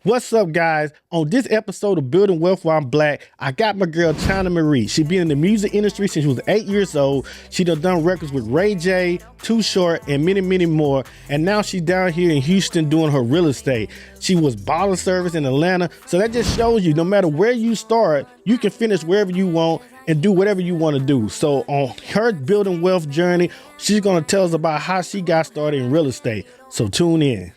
What's up, guys? On this episode of Building Wealth While I'm Black, I got my girl China Marie. She been in the music industry since she was 8 years old. She done records with Ray J, Too Short, and many, many more. And now she's down here in Houston doing her real estate. She was bottle service in Atlanta. So that just shows you, no matter where you start, you can finish wherever you want and do whatever you want to do. So on her building wealth journey, she's going to tell us about how she got started in real estate. So tune in.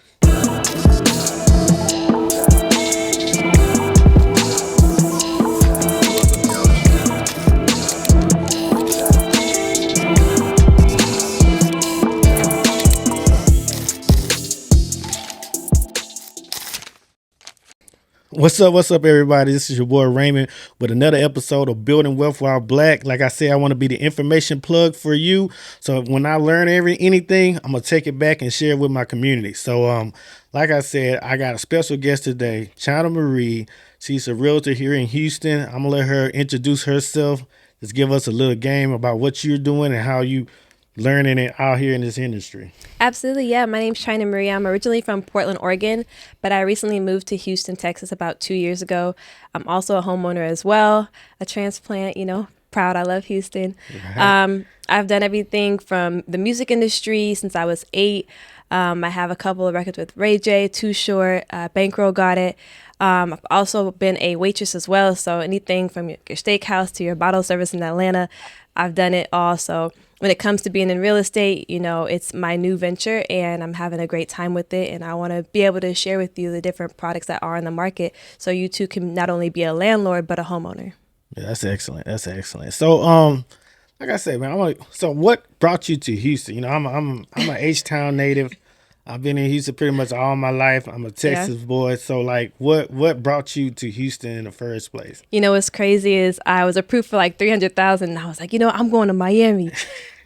What's up, everybody? This is your boy Raymond with another episode of Building Wealth While Black. Like I said, I want to be the information plug for you. So when I learn anything, I'm gonna take it back and share it with my community. So like I said, I got a special guest today, China Marie. She's a realtor here in Houston. I'm gonna let her introduce herself. Just give us a little game about what you're doing and how you learning it out here in this industry. Absolutely, yeah. My name's China Marie. I'm originally from Portland, Oregon, but I recently moved to Houston, Texas about 2 years ago. I'm also a homeowner as well, a transplant, proud. I love Houston. Right. I've done everything from the music industry since I was 8. I have a couple of records with Ray J, Too Short, Bankroll got it. I've also been a waitress as well, so anything from your steakhouse to your bottle service in Atlanta, I've done it all. So when it comes to being in real estate, it's my new venture and I'm having a great time with it. And I want to be able to share with you the different products that are in the market so you too can not only be a landlord, but a homeowner. Yeah, that's excellent. That's excellent. So, like I said, man, so what brought you to Houston? I'm a H-Town native. I've been in Houston pretty much all my life. I'm a Texas boy. So, like, what brought you to Houston in the first place? What's crazy is I was approved for like 300,000 and I was like, I'm going to Miami.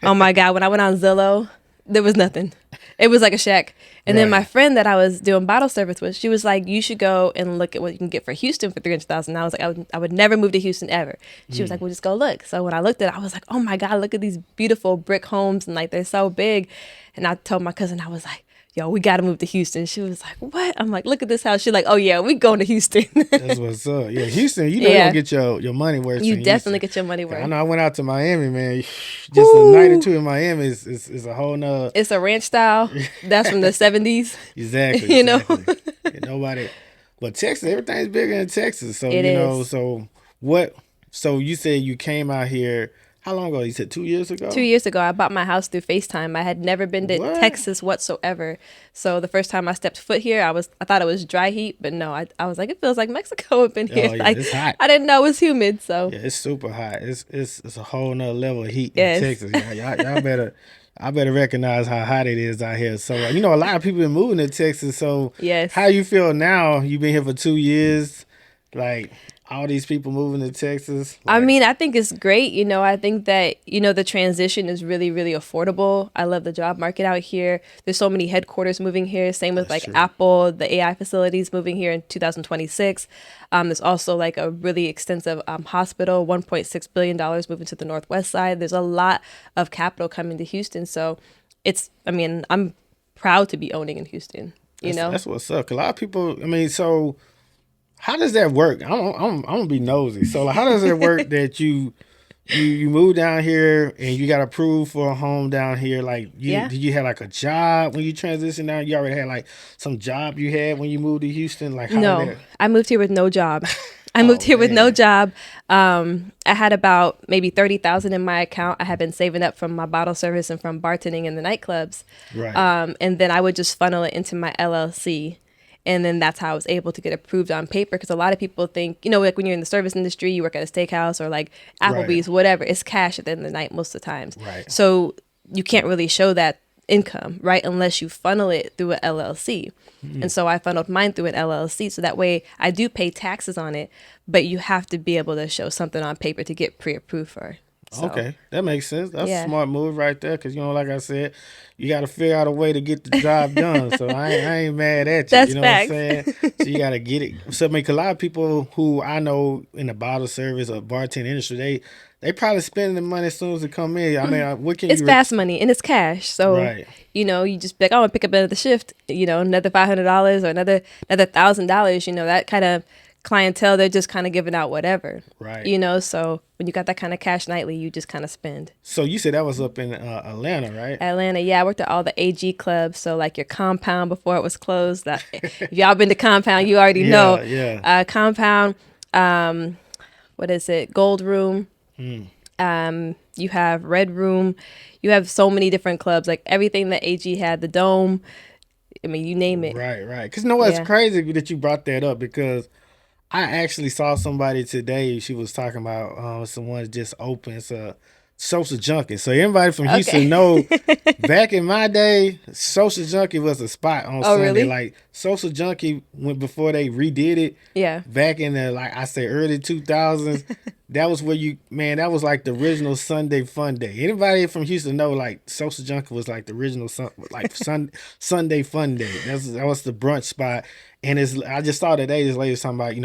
Oh my God. When I went on Zillow, there was nothing. It was like a shack. And then my friend that I was doing bottle service with, she was like, you should go and look at what you can get for Houston for 300,000. I was like, I would never move to Houston ever. She was like, well, just go look. So when I looked at it, I was like, oh my God, look at these beautiful brick homes. And like, they're so big. And I told my cousin, I was like, yo, we got to move to Houston. She was like, what? I'm like, look at this house. She's like, oh yeah, we going to Houston. That's what's up. Yeah, Houston, you don't get your money worth. You in definitely Houston. get your money worth. I know I went out to Miami, man. Just a night or two in Miami is a whole nother. It's a ranch style. That's from the 70s. Exactly. Yeah, nobody. But Texas, everything's bigger in Texas. So, so you said you came out here. How long ago? You said 2 years ago? 2 years ago, I bought my house through FaceTime. I had never been to What? Texas whatsoever. So the first time I stepped foot here, I thought it was dry heat, but no, I was like, it feels like Mexico up in here. Oh, yeah, Like, it's hot. I didn't know it was humid. So Yeah, it's super hot. It's a whole nother level of heat Yes. in Texas. Y'all better. I better recognize how hot it is out here. So, a lot of people are moving to Texas. So, Yes. how you feel now? You've been here for 2 years. Like, all these people moving to Texas. I Like, mean, I think it's great. I think that, the transition is really, really affordable. I love the job market out here. There's so many headquarters moving here. Same with That's like true. Apple, the AI facilities moving here in 2026. There's also like a really extensive hospital, $1.6 billion moving to the Northwest side. There's a lot of capital coming to Houston. So I'm proud to be owning in Houston, That's what's up. A lot of people, so how does that work? I'm gonna be nosy. So, like, how does it work that you move down here and you got approved for a home down here? Like, did you have like a job when you transitioned down? You already had like some job you had when you moved to Houston? Like, how No, that? I moved here with no job. I moved here with no man. job. I had about maybe 30,000 in my account. I had been saving up from my bottle service and from bartending in the nightclubs. Right. And then I would just funnel it into my LLC. And then that's how I was able to get approved on paper. Because a lot of people think, like when you're in the service industry, you work at a steakhouse or like Applebee's, whatever. It's cash at the end of the night most of the times. Right. So you can't really show that income, right? Unless you funnel it through an LLC. And so I funneled mine through an LLC. So that way I do pay taxes on it, but you have to be able to show something on paper to get pre-approved for. So, Okay, that makes sense. That's Yeah. a smart move right there. Because like I said, you got to figure out a way to get the job done. So I ain't mad at you. That's You know facts. what I'm saying? So you got to get it. So a lot of people who I know in the bottle service or bartending industry, they probably spending the money as soon as it come in. I mean, what can It's you? fast money and it's cash. So, Right, you just be like, I want to pick up another shift, another $500 or another $1,000, that kind of clientele, they're just kind of giving out whatever, right. So when you got that kind of cash nightly, you just kind of spend. So you said that was up in Atlanta, right? Atlanta, yeah, I worked at all the AG clubs. So like your Compound before it was closed. If y'all been to Compound, you already know. Yeah, yeah. Compound, what is it? Gold Room. Mm. You have Red Room. You have so many different clubs, like everything that AG had, the Dome. I mean, you name it. Right, right. Because you know what's Yeah. crazy that you brought that up because I actually saw somebody today. She was talking about someone just opened a social junkie. So everybody from Houston Okay. know back in my day, social junkie was a spot on Oh, Sunday. really? Like social junkie went before they redid it. Yeah. Back in the like I say early 2000s, that was where that was like the original Sunday fun day. Anybody from Houston know like social junkie was like the original Sunday fun day. That was the brunch spot. And I just saw today this lady was talking about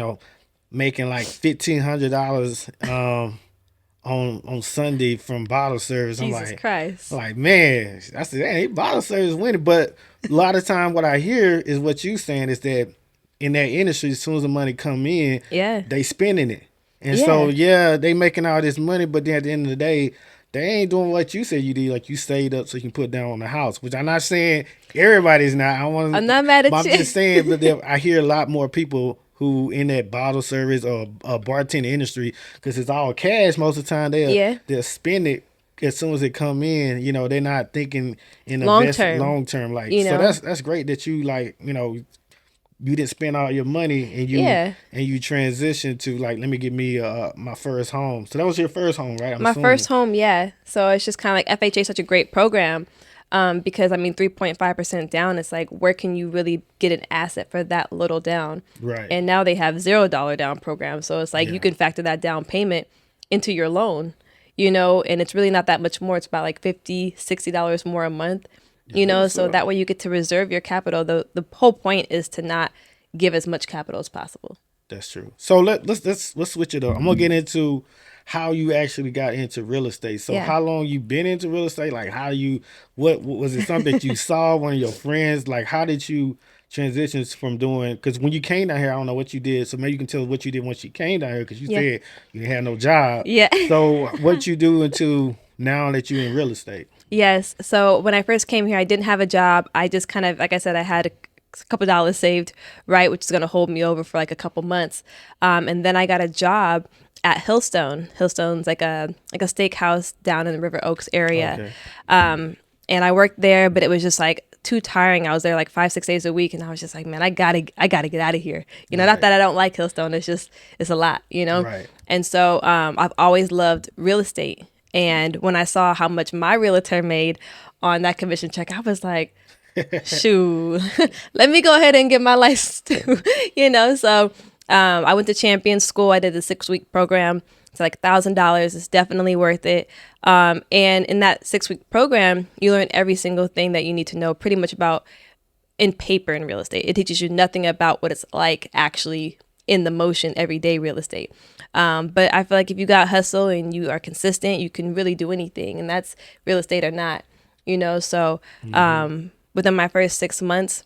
making like $1,500 on Sunday from bottle service. Jesus Christ. I'm like, man, I said, hey, bottle service winning. But a lot of time what I hear is what you saying is that in that industry, as soon as the money come in, Yeah. they spending it. And Yeah. so yeah, they making all this money, but then at the end of the day, they ain't doing what you said you did. Like you stayed up so you can put down on the house, which I'm not saying everybody's not. I'm not mad but at I'm you. just saying, I hear a lot more people who in that bottle service or bartender industry, because it's all cash most of the time. They'll spend it as soon as it come in. They're not thinking in the Long term. long term. Like You so know? that's great that you you didn't spend all your money and you transitioned to like, let me get me my first home. So that was your first home, right? My first home, yeah. So it's just kind of like FHA is such a great program because, 3.5% down, it's like, where can you really get an asset for that little down? Right. And now they have $0 down programs. So it's like you can factor that down payment into your loan, and it's really not that much more. It's about like $50, $60 more a month, so that way you get to reserve your capital. The whole point is to not give as much capital as possible. That's true. So let's switch it up. I'm gonna get into how you actually got into real estate. So how long you been into real estate? Like what was it something that you saw one of your friends? Like how did you transition from doing? Because when you came down here, I don't know what you did. So maybe you can tell us what you did once you came down here because you said you didn't have no job. Yeah. So what you do into now that you're in real estate? Yes. So when I first came here, I didn't have a job. I just kind of, like I said, I had a couple dollars saved, right, which is going to hold me over for like a couple months. And then I got a job at Hillstone. Hillstone's like a steakhouse down in the River Oaks area. Okay. And I worked there, but it was just like too tiring. I was there like 5-6 days a week, and I was just like, man, I gotta get out of here. Not that I don't like Hillstone. It's a lot, Right. And so I've always loved real estate. And when I saw how much my realtor made on that commission check, I was like, shoot, let me go ahead and get my license too. So I went to Champion School. I did the 6-week program. It's like $1,000. It's definitely worth it. And in that 6-week program, you learn every single thing that you need to know pretty much about in paper in real estate. It teaches you nothing about what it's like actually in the motion everyday real estate. But I feel like if you got hustle and you are consistent, you can really do anything, and that's real estate or not, So within my first 6 months,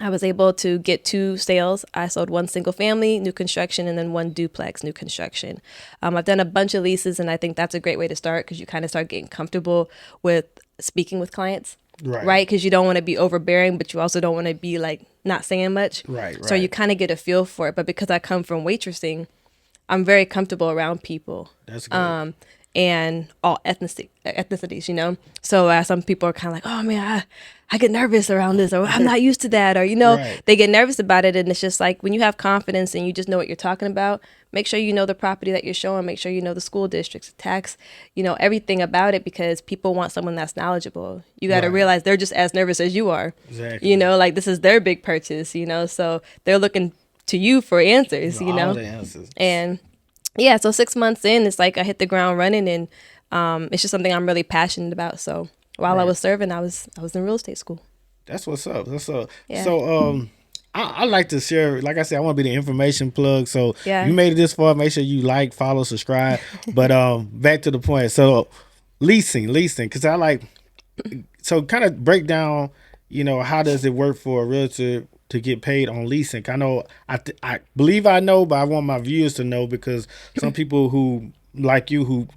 I was able to get 2 sales. I sold 1 single family, new construction, and then 1 duplex, new construction. I've done a bunch of leases, and I think that's a great way to start because you kind of start getting comfortable with speaking with clients. Right, because you don't want to be overbearing, but you also don't want to be like not saying much. Right. So you kind of get a feel for it. But because I come from waitressing, I'm very comfortable around people. That's good. And all ethnicities, So some people are kind of like, oh man, I get nervous around this, or I'm not used to that, or Right. they get nervous about it. And it's just like when you have confidence and you just know what you're talking about, make sure you know the property that you're showing, make sure you know the school districts, tax, everything about it, because people want someone that's knowledgeable. You got to realize they're just as nervous as you are. Exactly. Like this is their big purchase, so they're looking to you for answers, All the answers. And yeah, so 6 months in, it's like I hit the ground running, and it's just something I'm really passionate about. So while I was serving, I was in real estate school. That's what's up. That's up. Yeah. So I like to share. Like I said, I want to be the information plug. So Yeah. you made it this far. Make sure you like, follow, subscribe. But back to the point. So leasing, because I like. So kind of break down. How does it work for a realtor to get paid on leasing? I know I believe I know, but I want my viewers to know because some people who like you who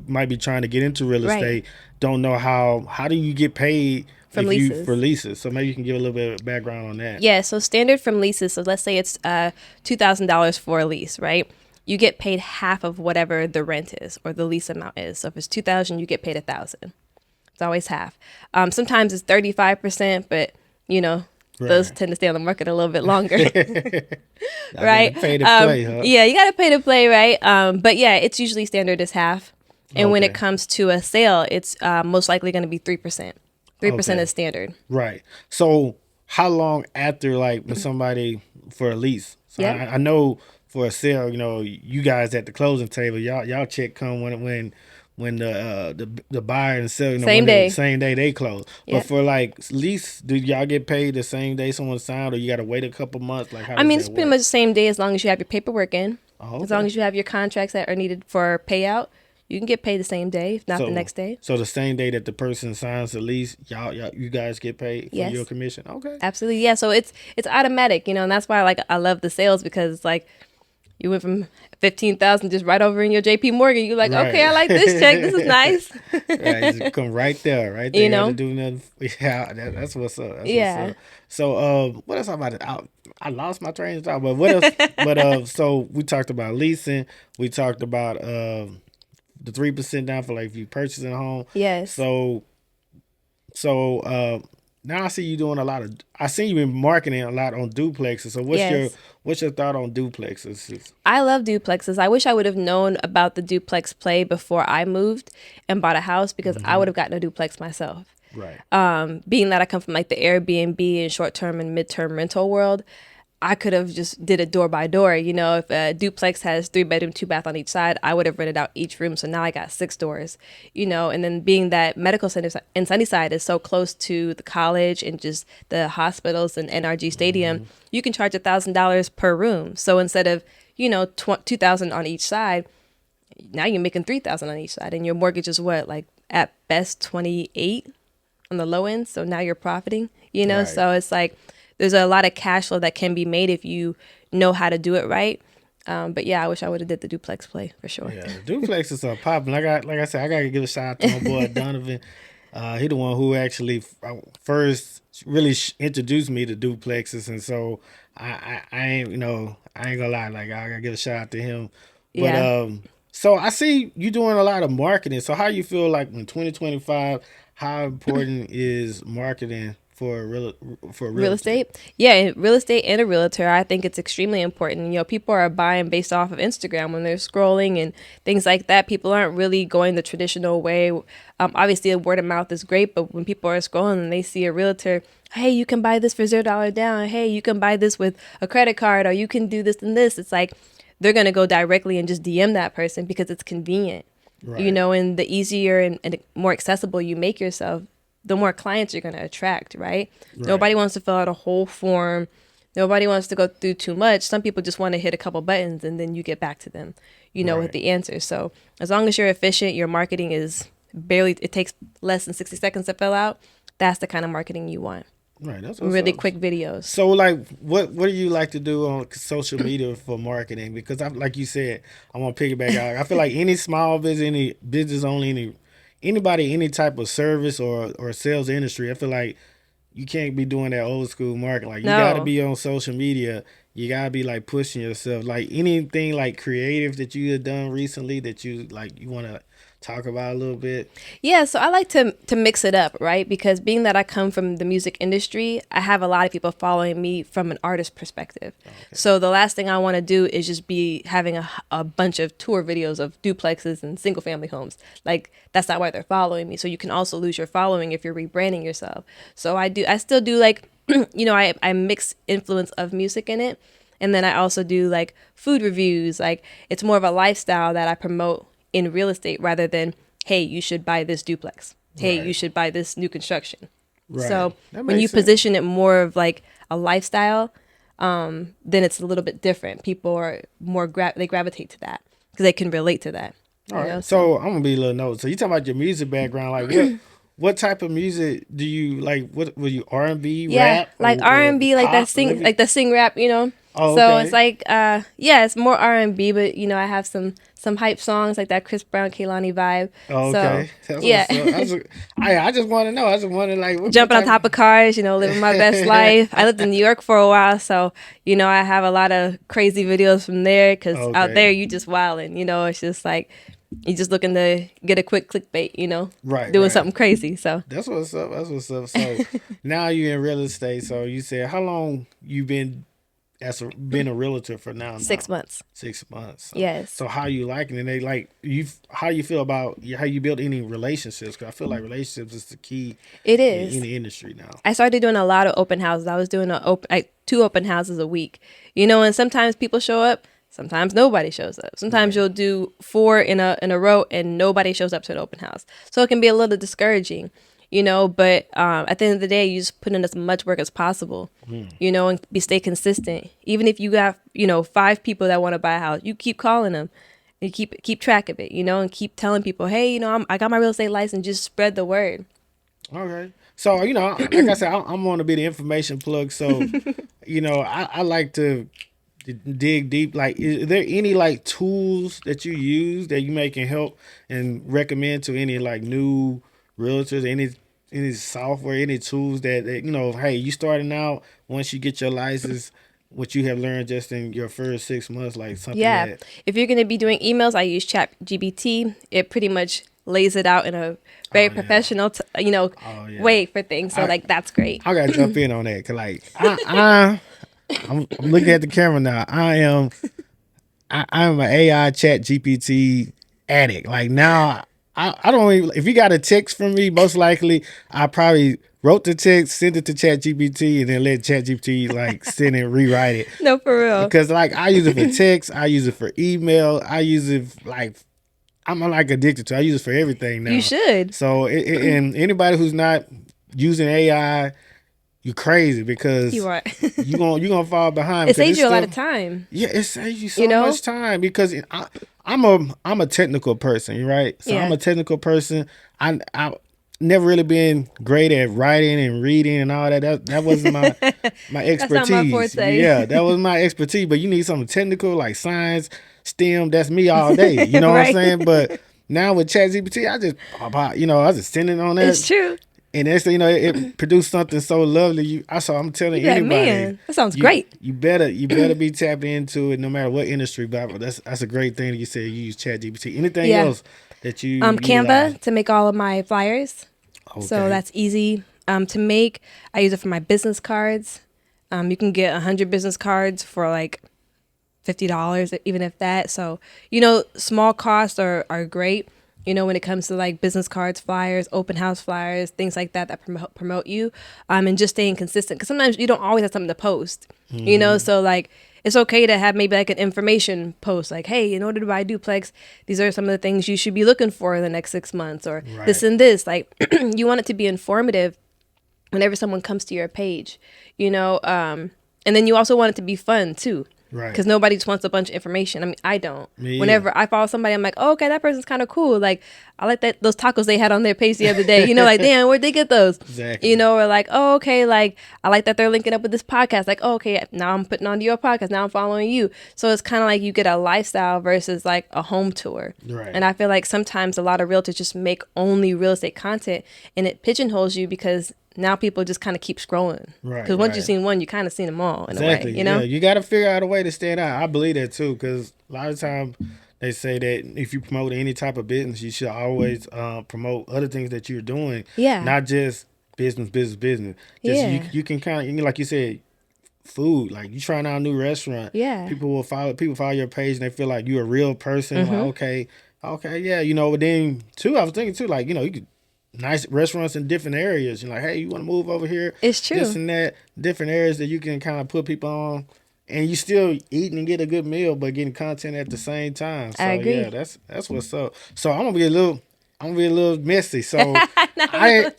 might be trying to get into real Right. estate don't know how do you get paid From if you leases. for leases. So maybe you can give a little bit of background on that. Yeah, so standard from leases. So let's say it's $2,000 for a lease, right? You get paid half of whatever the rent is or the lease amount is. So if it's 2,000, you get paid 1,000. It's always half. Sometimes it's 35%, but those Right. tend to stay on the market a little bit longer, I right? gotta pay to play, huh? Yeah, you got to pay to play, right? But yeah, it's usually standard is half. And when it Okay. comes to a sale, it's most likely going to be 3%. 3% Okay. is standard. Right. So how long after like when somebody for a lease? So Yep. I know for a sale, you guys at the closing table, y'all check come when the buyer and seller, Same when day. same day they close. Yep. But for like lease, do y'all get paid the same day someone signed, or you got to wait a couple months? Like how I does mean, that it's pretty work? much the same day as long as you have your paperwork in. Oh, As long okay. as you have your contracts that are needed for payout, you can get paid the same day, if not the next day. So the same day that the person signs the lease, you guys get paid for Yes. your commission. Okay. Absolutely. Yeah. So it's automatic, and that's why I love the sales because it's like you went from 15,000 just right over in your JP Morgan. You're like, okay, I Right. like this check. This is nice. Right, just come right there, right there. You You got to know? do nothing. Yeah, that's what's up. That's what's Yeah. up. So, what else about it? I lost my train of thought, but what else? But so we talked about leasing. We talked about the 3% down for like if you purchasing a home. Yes. So now I see you doing a lot of. I see you been marketing a lot on duplexes. So Yes. what's your thought on duplexes? I love duplexes. I wish I would have known about the duplex play before I moved and bought a house because I would have gotten a duplex myself. Right. Being that I come from like the Airbnb and short-term and mid-term rental world, I could have just did it door by door. If a duplex has 3 bedroom, 2 bath on each side, I would have rented out each room. So now I got 6 doors, and then being that medical center in Sunnyside is so close to the college and just the hospitals and NRG Stadium, you can charge $1,000 per room. So instead of, 2,000 on each side, now you're making 3,000 on each side, and your mortgage is what, like at best 28 on the low end. So now you're profiting, Right. So it's like there's a lot of cash flow that can be made if you know how to do it right. But yeah, I wish I would have did the duplex play for sure. Yeah, the duplexes are popping. Like I said, I gotta give a shout out to my boy Donovan. He the one who actually first really introduced me to duplexes, and so I ain't I ain't gonna lie, like I gotta give a shout out to him. But Yeah. so I see you doing a lot of marketing. So how you feel like in 2025? How important is marketing for Real estate. Yeah, real estate and a realtor. I think it's extremely important. People are buying based off of Instagram when they're scrolling and things like that. People aren't really going the traditional way. Obviously, a word of mouth is great, but when people are scrolling and they see a realtor, hey, you can buy this for $0 down. Hey, you can buy this with a credit card, or you can do this and this. It's like they're going to go directly and just DM that person because it's convenient. Right. And the easier and more accessible you make yourself, the more clients you're going to attract, right? Nobody wants to fill out a whole form. Nobody wants to go through too much. Some people just want to hit a couple buttons and then you get back to them, Right. with the answer. So as long as you're efficient, your marketing is it takes less than 60 seconds to fill out. That's the kind of marketing you want. Right. That's what's Really up. quick videos. So, like, what do you like to do on social media for marketing? Because like you said, I want to piggyback out. I feel like any small business, any business only, anybody, any type of service or sales industry, I feel like you can't be doing that old school marketing. Like, you No. got to be on social media. You got to be like pushing yourself. Like anything like creative that you have done recently that you want to talk about a little bit. Yeah, so I like to mix it up, right? Because being that I come from the music industry, I have a lot of people following me from an artist perspective. Okay. So the last thing I want to do is just be having a bunch of tour videos of duplexes and single family homes. Like that's not why they're following me. So you can also lose your following if you're rebranding yourself. So I still do like, I mix influence of music in it. And then I also do like food reviews. Like it's more of a lifestyle that I promote in real estate rather than, hey, you should buy this duplex. Hey, Right. you should buy this new construction. Right. So That when you makes sense. position it more of like a lifestyle, then it's a little bit different. People are more they gravitate to that because they can relate to that. All right. So I'm gonna be a little note. So you talking about your music background, like what type of music do you like? What were you R&B, Yeah, rap, like or R&B, like that pop? sing, like the sing rap, Oh, So it's okay. like, yeah, it's more R&B, but I have some hype songs like that Chris Brown, Kehlani vibe. Oh, So okay. That's yeah, what's up. I just want to know. I just want to like what jumping on type. top of cars, living my best life. I lived in New York for a while, so I have a lot of crazy videos from there. Cause out there Okay. you just wilding, it's just like you just looking to get a quick clickbait, Right. doing Right. something crazy. So That's what's up. That's what's up. So now you're in real estate. So you said how long you been a realtor for now? 6 months. 6 months. So, Yes, so how you liking it? They like you. How you feel about how you build any relationships? Because I feel like relationships is the key it in is. the industry now. I started doing a lot of open houses. I was doing like 2 open houses a week, and sometimes people show up, sometimes nobody shows up. Sometimes Right. you'll do 4 in a row and nobody shows up to an open house. So it can be a little discouraging, But at the end of the day, you just put in as much work as possible, and stay consistent. Even if you got 5 people that want to buy a house, you keep calling them. You keep track of it, and keep telling people, hey, I got my real estate license. Just spread the word. Okay. So like I said, I'm going to be the information plug. So I like to dig deep. Like, is there any like tools that you use that you may can help and recommend to any like new realtors? Any software, any tools that hey, you starting out once you get your license, what you have learned just in your first 6 months, like something Yeah. that. If you're going to be doing emails, I use ChatGPT. It pretty much lays it out in a very Oh yeah. professional, Oh yeah. way for things. So I like that's great. I gotta jump in on that, cause like I'm looking at the camera now. I'm an AI chat GPT addict. Like now, I don't even, if you got a text from me, most likely I probably wrote the text, sent it to chat GPT, and then let chat GPT like send and rewrite it. No, for real. Because like I use it for text, I use it for email, I use it like I'm like addicted to it. I use it for everything You now. should. So and anybody who's not using AI, you crazy because You are. you gonna fall behind It because saves this you a lot of stuff. time. Yeah, it saves you You so know? much time because I'm a technical person, right? So I'm Yeah. a technical person. I never really been great at writing and reading and all that. That wasn't my That's not my expertise. forte. Yeah, that was my expertise. But you need something technical like science, STEM. That's me all day. You know what I'm Right. saying? But now with ChatGPT, I just I just send it on there, It's true. and next thing you know, it produced something so lovely. I'm telling You be like, anybody, man, that sounds you great. you better be tapped into it, no matter what industry. But that's a great thing that you said you use ChatGPT. Anything Yeah. else that you utilize? Canva to make all of my flyers. So Okay, that's easy to make. I use it for my business cards. You can get 100 business cards for like $50, even if that. So, small costs are great, when it comes to like business cards, flyers, open house flyers, things like that promote you. And just staying consistent. Because sometimes you don't always have something to post, So like it's okay to have maybe like an information post like, hey, in order to buy a duplex, these are some of the things you should be looking for in the next 6 months or this right, and this. Like you want it to be informative whenever someone comes to your page, and then you also want it to be fun too. right. Because nobody just wants a bunch of information. I mean, I don't. Me either. Whenever I follow somebody, I'm like, oh, okay, that person's kind of cool. Like, I like those tacos they had on their page the other day. Like, damn, where'd they get those? Exactly. Or like, oh, okay, like, I like that they're linking up with this podcast. Like, oh, okay, now I'm putting on your podcast. Now I'm following you. So it's kind of like you get a lifestyle versus like a home tour. Right. And I feel like sometimes a lot of realtors just make only real estate content and it pigeonholes you because now people just kind of keep scrolling. Right, Because once right. you've seen one, you kind of seen them all in Exactly. a way, Yeah, you got to figure out a way to stand out. I believe that too, because a lot of times they say that if you promote any type of business, you should always promote other things that you're doing. Yeah. Not just business. Just Yeah. you can kind of, like you said, food. Like you trying out a new restaurant. Yeah. People follow your page and they feel like you're a real person. Mm-hmm. Like okay, yeah, But then too, I was thinking too, like you could. Nice restaurants in different areas. You're like, hey, you want to move over here? It's true. This and that, different areas that you can kind of put people on, and you still eating and get a good meal, but getting content at the same time. So I agree. yeah, that's what's up. So I'm gonna be a little I'm gonna be a little messy. So Not I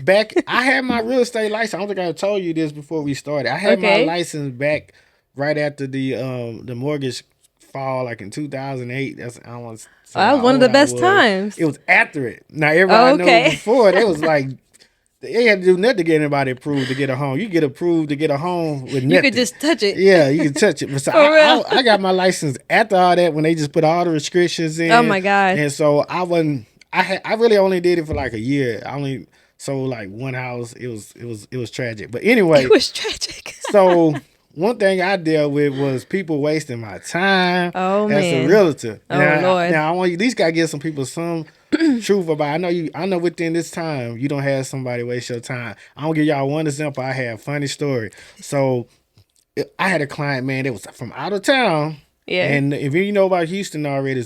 really. I had my real estate license. I don't think I told you this before we started. I had my Okay. license back right after the mortgage fall, like in 2008. That's I don't want to say Well, that was how one of old the I best was. It times. was after it. Now everybody I Oh, know okay. before they was like they had to do nothing to get anybody approved to get a home. You get approved to get a home with You could nothing. just touch it. Yeah, you can touch it. But so For real. I got my license after all that when they just put all the restrictions Oh in, my God. and so I wasn't. I really only did it for like a year. I only sold like one house. It was tragic. But It anyway, was tragic. so one thing I dealt with was people wasting my time Oh as a man. realtor. Oh Lord. Now I want you. These guys give some people some truth about. I know you. I know within this time you don't have somebody waste your time. I'm gonna give y'all one example. I had a funny story. So I had a client, man, that was from out of town. Yeah. And if you know about Houston already,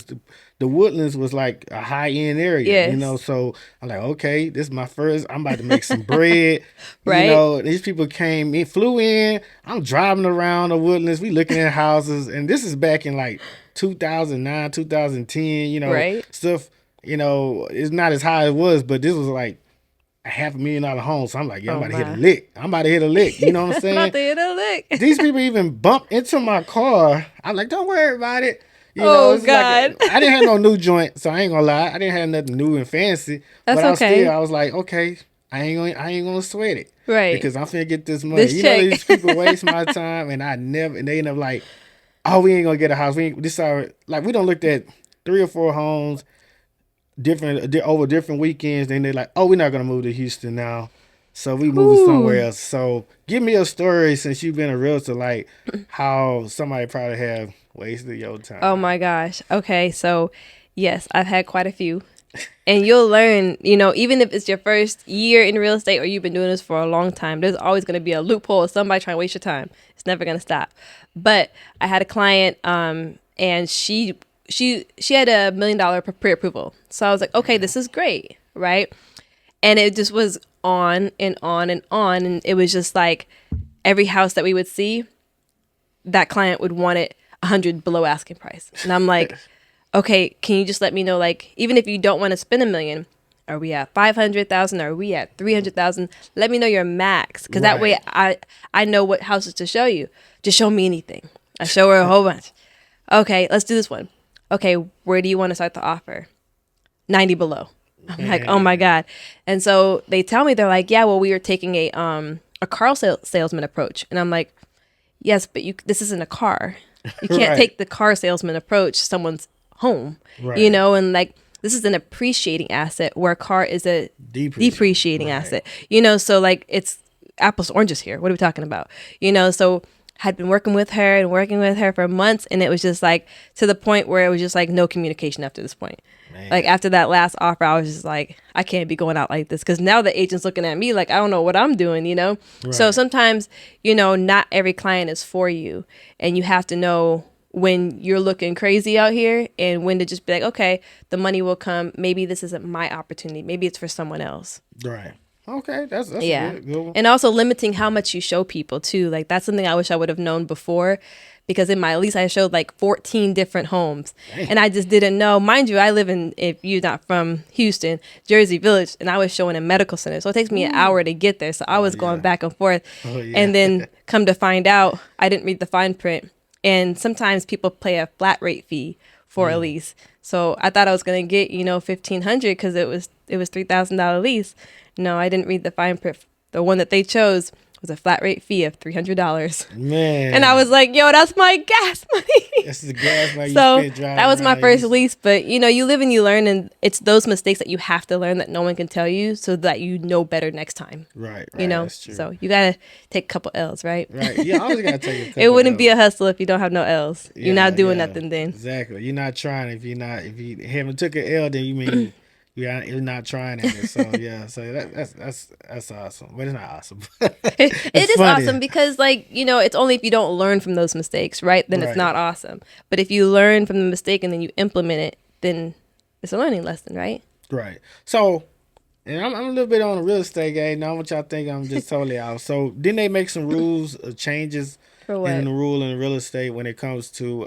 the Woodlands was like a high end area, Yes. So I'm like, okay, this is my first. I'm about to make some bread. Right. These people came in, flew in. I'm driving around the Woodlands. We looking at houses, and this is back in like 2009, 2010. Right. Stuff. It's not as high as it was, but this was like a $500,000 home. So I'm like, yeah, I'm Oh about to hit a my. lick. I'm about to hit a lick. You know what I'm saying? About to hit a lick. These people even bumped into my car. I'm like, don't worry about it. Oh It's like God. I didn't have no new joint, so I ain't gonna lie. I didn't have nothing new and fancy, That's but okay. I was like, okay, I ain't gonna sweat it Right. because I'm finna get this money. This check. These people waste my time, and they end up like, oh, we ain't gonna get a house. We ain't, this our like we don't looked at 3 or 4 homes over different weekends. Then they're like, oh, we're not gonna move to Houston now. So we moving somewhere Whew. else. So give me a story since you've been a realtor, like how somebody probably have wasted your Oh time. my gosh. Okay, so yes, I've had quite a few. And you'll learn, even if it's your first year in real estate or you've been doing this for a long time, there's always going to be a loophole of somebody trying to waste your time. It's never going to stop. But I had a client, and she had $1 million pre-approval. So I was like, okay, this is great, right? And it just was on and on and on, and it was just like every house that we would see, that client would want it 100 below asking price. And I'm like, okay, can you just let me know, like, even if you don't want to spend $1 million, are we at 500,000? Are we at 300,000? Let me know your max, because that way I know what houses to show you. Just show me anything. I show her a whole bunch. Okay, let's do this one. Okay, where do you want to start the offer? 90 below. I'm like, oh my God. And so they tell me, they're like, yeah, well, we were taking a car salesman approach. And I'm like, yes, but this isn't a car. You can't Right. take the car salesman approach to someone's home, Right. and like this is an appreciating asset where a car is a depreciating Right. asset, so like it's apples to oranges here. What are we talking about? So had been working with her for months, and it was just like to the point where it was just like no communication after this point. Man. Like after that last offer, I was just like, I can't be going out like this, because now the agent's looking at me like I don't know what I'm doing, So Right. sometimes, not every client is for you, and you have to know when you're looking crazy out here and when to just be like, okay, the money will come. Maybe this isn't my opportunity. Maybe it's for someone else. Right. Okay, that's Yeah. a good one. And also limiting how much you show people too. Like that's something I wish I would have known before, because in my lease I showed like 14 different homes. Dang. And I just didn't know. Mind you, I live in, if you're not from Houston, Jersey Village, and I was showing in medical center. So it takes me an hour to get there. So I was going back and forth. Oh, yeah. And then come to find out, I didn't read the fine print. And sometimes people pay a flat rate fee for a lease. So I thought I was going to get, $1,500 because it was $3,000 lease. No, I didn't read the fine print. The one that they chose was a flat rate fee of $300. Man. And I was like, yo, that's my gas money. That's the gas money you So spent driving that was my around first Houston. lease. But, you live and you learn. And it's those mistakes that you have to learn that no one can tell you, so that you know better next time. Right. That's true. So you got to take a couple L's, right? Right. Yeah, I always gotta take a couple. It wouldn't be L's. a hustle if you don't have no L's. You're not doing nothing then. Exactly. You're not trying if you haven't took an L, then you mean you're not trying at it. So yeah, so that's awesome. But it's not awesome. It is funny. awesome because, like, it's only if you don't learn from those mistakes, right? Then Right. it's not awesome. But if you learn from the mistake and then you implement it, then it's a learning lesson, right? Right. So, and I'm a little bit on the real estate game. Now, what y'all think I'm just totally out. So, didn't they make some rules changes For what? in the rule in real estate when it comes to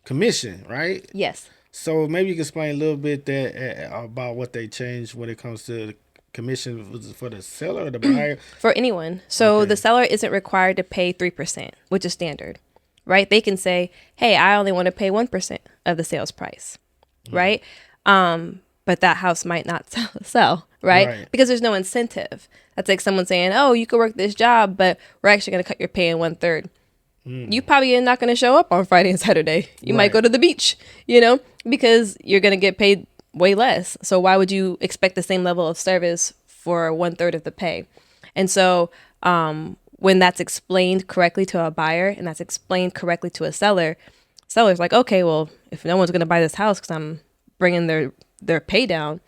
commission, right? Yes. So maybe you can explain a little bit that about what they changed when it comes to the commission. Was it for the seller or the buyer? For anyone. So the Okay. seller isn't required to pay 3%, which is standard, right? They can say, hey, I only want to pay 1% of the sales price, right? But that house might not sell, right? Right. Because there's no incentive. That's like someone saying, oh, you could work this job, but we're actually going to cut your pay in 1/3. You probably are not going to show up on Friday and Saturday. You might Right. go to the beach, because you're going to get paid way less. So why would you expect the same level of service for 1/3 of the pay? And so when that's explained correctly to a buyer and that's explained correctly to a seller, seller's like, okay, well, if no one's going to buy this house because I'm bringing their pay down,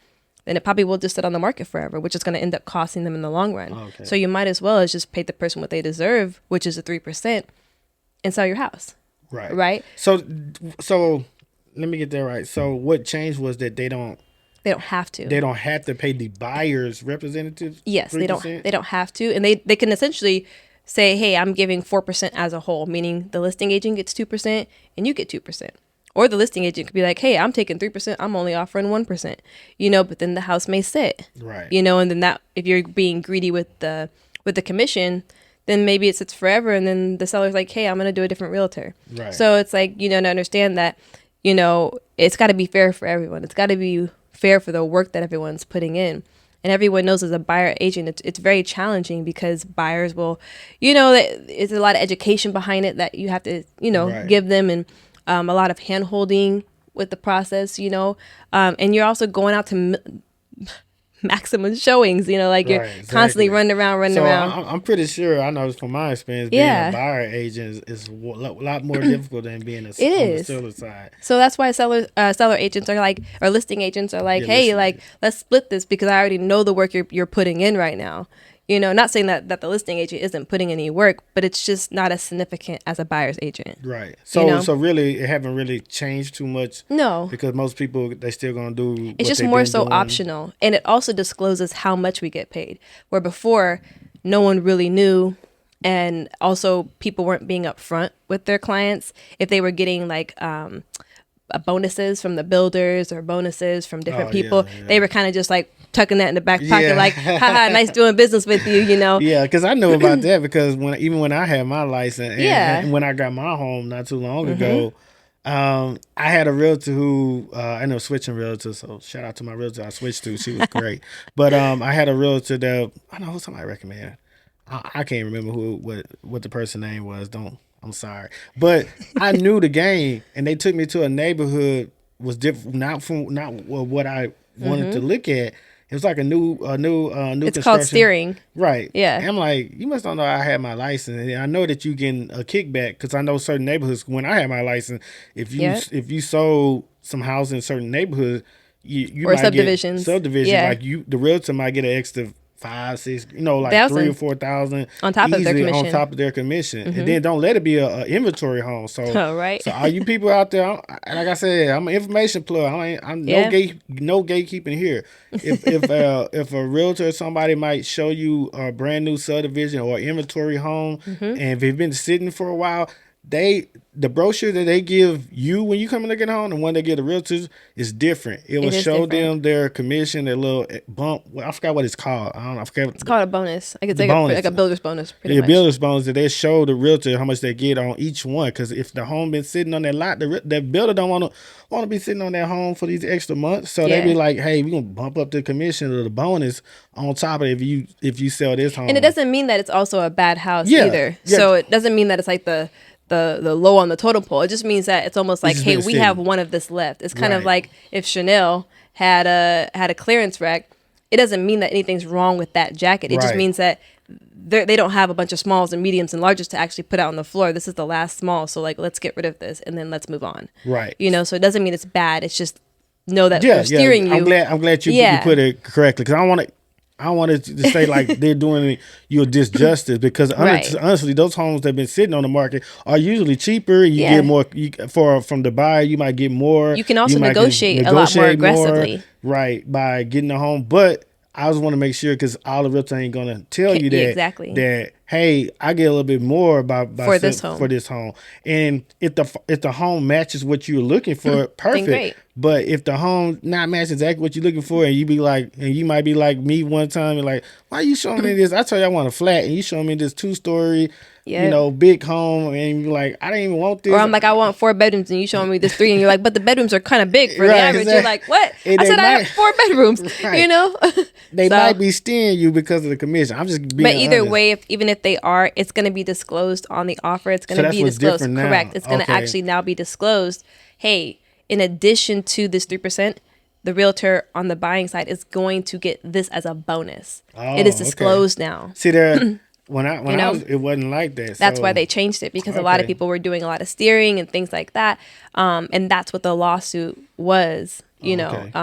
then it probably will just sit on the market forever, which is going to end up costing them in the long run. Okay. So you might as well as just pay the person what they deserve, which is a 3%, and sell your house. Right. Right? So let me get that right. So what changed was that they don't have to. have to pay the buyer's representative. Yes, 3%? they don't have to. And they can essentially say, hey, I'm giving 4% as a whole, meaning the listing agent gets 2% and you get 2%. Or the listing agent could be like, hey, I'm taking 3%, I'm only offering 1%, but then the house may sit. Right. And then that, if you're being greedy with the commission, then maybe it sits forever, and then the seller's like, hey, I'm going to do a different realtor. Right. So it's like, to understand that, it's got to be fair for everyone. It's got to be fair for the work that everyone's putting in. And everyone knows as a buyer agent, it's very challenging because buyers will, it's a lot of education behind it that you have to, Right. give them, and a lot of hand holding with the process, and you're also going out to maximum showings, like you're Right, constantly exactly. running around. So I'm pretty sure, I know from my experience, being Yeah. a buyer agent is a lot more difficult than being on the is. seller side. So that's why seller agents are like, or listing agents are like, Yeah, hey, listing like, let's split this because I already know the work you're putting in right now. Not saying that the listing agent isn't putting any work, but it's just not as significant as a buyer's agent. Right. So know? so really, it haven't really changed too much. No. Because most people, they still gonna do. It's what just they've more been so doing. optional. And it also discloses how much we get paid. Where before, no one really knew. And also, people weren't being upfront with their clients. If they were getting like bonuses from the builders or bonuses from different people, yeah. they were kind of just like tucking that in the back pocket, Yeah. like, haha, nice doing business with you, Yeah, because I know about that because when I had my license and, Yeah. and when I got my home not too long ago, I had a realtor who I ended up switching realtors. So shout out to my realtor I switched to. She was great. But I had a realtor that I know who somebody recommended. I can't remember what the person name was. I'm sorry, but I knew the game, and they took me to a neighborhood was different, not what I wanted to look at. It was like a new It's construction. called steering. Right. Yeah. And I'm like, you must don't know I had my license. And I know that you getting a kickback because I know certain neighborhoods when I had my license, if you sold some house in certain neighborhoods, you Or might subdivisions. get subdivision. Yeah. Like the realtor might get an extra 5, 6, like 1,000. 3 or 4,000 On top of their easily commission. on top of their commission. And then don't let it be a inventory home. So, Oh, right. So all you people out there, like I said, I'm an information plug. I'm Yeah. no gatekeeping here. If a realtor or somebody might show you a brand new subdivision or inventory home, and if it's been sitting for a while, the brochure that they give you when you come and look at home and when they get the realtors is different. It will is show different. them their commission, their little bump. Well, I forgot what it's called. I forget. It's called a bonus. Like it's The like bonus. like a builder's bonus, pretty The much. builder's bonus that they show the realtor how much they get on each one. Because if the home been sitting on that lot, the builder don't want to be sitting on that home for these extra months. So they be Yeah. like, hey, we're gonna bump up the commission or the bonus on top of it if you sell this home. And it doesn't mean that it's also a bad house Yeah. either. Yeah. So it doesn't mean that it's like the low on the totem pole. It just means that it's almost like, just hey, been we sitting. have one of this left. It's kind of Right. like if Chanel had a clearance rack. It doesn't mean that anything's wrong with that jacket. It just Right. means that they don't have a bunch of smalls and mediums and larges to actually put out on the floor. This is the last small, so like let's get rid of this and then let's move on. Right. So it doesn't mean it's bad. It's just know that Yeah, we're steering you. I'm glad you Yeah. put it correctly because I wanted to say like they're doing you a disjustice because Right. honestly, those homes that have been sitting on the market are usually cheaper. You Yeah. get more from the buyer. You might get more. You can also might negotiate a lot more aggressively. right, by getting a home. But I just want to make sure because all the realtor ain't gonna tell you that exactly. that hey, I get a little bit more For this home. for this home. And if the home matches what you're looking for, perfect. great. But if the home not matching exactly what you're looking for, and you might be like me one time, and like, why you showing me this? I told you I want a flat, and you showing me this 2-story, big home, and you're like, I didn't even want this. Or I'm like, I want 4 bedrooms, and you showing me this 3, and you're like, but the bedrooms are kind of big for the Right, average. exactly. You're like, what? And I said I might- have 4 bedrooms. Right. You know. They So- might be steering you because of the commission. I'm just being But either honest. way, even if they are, it's going to be disclosed on the offer. It's going So to that's be what's disclosed. different now. Correct. It's going to Okay. actually now be disclosed. Hey, in addition to this 3%, the realtor on the buying side is going to get this as a bonus. It is Oh, okay. disclosed now. See there, when I know? was, it wasn't like that. That's so- why they changed it, because a lot of Okay. people were doing a lot of steering and things like that. And that's what the lawsuit was, Okay.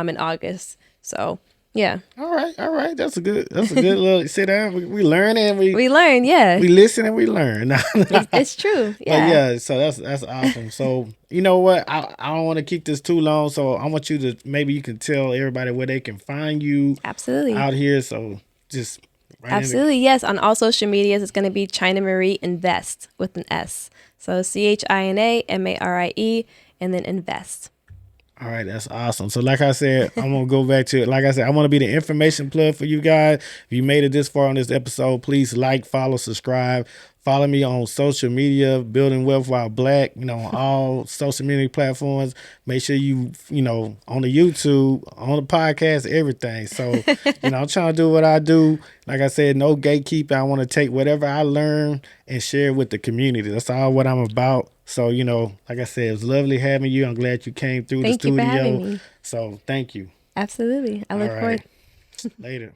in August. So, yeah. All right. That's a good little sit down. We learn and We learned, yeah. we listen and we learn. It's true. But Yeah. yeah, so that's awesome. So you know what? I don't want to keep this too long. So I want you to maybe you can tell everybody where they can find you Absolutely. out here. So just right in the- Absolutely, yes. On all social medias, it's going to be China Marie Invest with an S. So ChinaMarie, and then invest. All right, that's awesome. So like I said, I'm going to go back to it. Like I said, I want to be the information plug for you guys. If you made it this far on this episode, please like, follow, subscribe. Follow me on social media, Building Wealth While Black, on all social media platforms. Make sure you on the YouTube, on the podcast, everything. So, I'm trying to do what I do. Like I said, no gatekeeping. I want to take whatever I learn and share it with the community. That's all what I'm about. So, like I said, it was lovely having you. I'm glad you came through Thank the you studio. for having me. So, thank you. Absolutely. I look All forward. right. Later.